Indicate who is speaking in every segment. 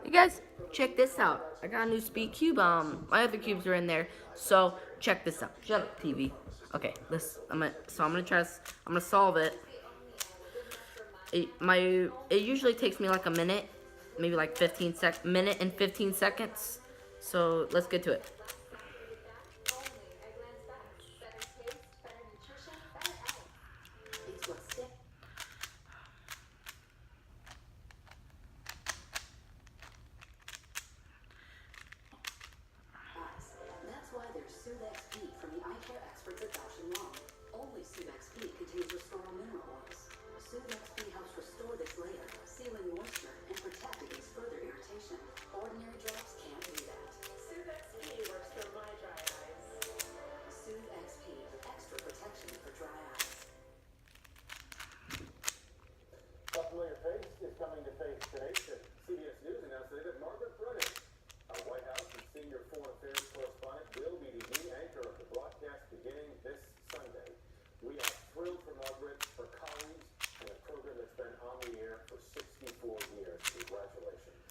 Speaker 1: Hey guys, check this out. I got a new speed cube. My other cubes are in there. So check this out. Shut up, TV. Okay, I'm gonna try. I'm gonna solve it. It usually takes me like a minute, maybe like 15 seconds. So let's get to it.
Speaker 2: That's why there's Soothe XP from the eye care experts at Bausch & Lomb. Only Soothe XP contains Restoral mineral oils. Soothe XP helps restore this layer, sealing moisture, and protect against further irritation. Ordinary drops can't do that.
Speaker 3: Soothe XP works for my dry eyes.
Speaker 2: Soothe XP, extra protection for dry eyes.
Speaker 4: A familiar face is coming to face today. CBS News announced today that Margaret Brennan, our White House and senior foreign affairs correspondent, will be the new anchor of the broadcast beginning this Sunday. We are thrilled for Margaret, her colleagues, and a program that's been on the air for 64 years. Congratulations.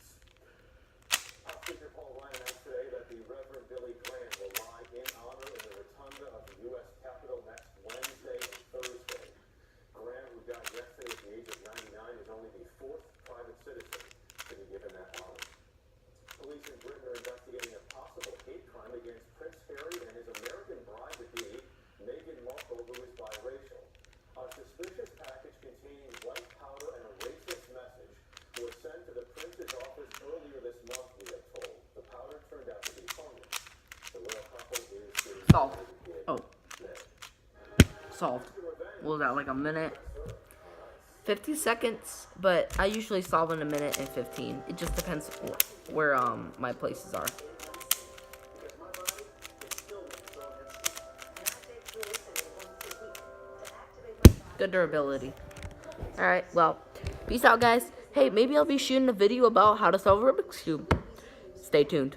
Speaker 4: House Speaker Paul Ryan announced today that the Reverend Billy Graham will lie in honor in the rotunda of the U.S. Capitol next Wednesday and Thursday. Graham, who died yesterday at the age of 99, is only the fourth private citizen to be given that honor. Police in Britain are investigating a possible hate crime against Prince Harry and his American bride-to-be, Meghan Markle, who is biracial. A suspicious package containing white powder and a racist message was sent to the prince's office earlier this month, we are told. The powder turned out to be harmless. The royal couple is being
Speaker 1: Solved. Oh, solved. What was that, like a minute? 50 seconds, but I usually solve in a minute and 15. It just depends where my places are. Good durability. Alright, well, peace out, guys. Hey, maybe I'll be shooting a video about how to solve Rubik's Cube. Stay tuned.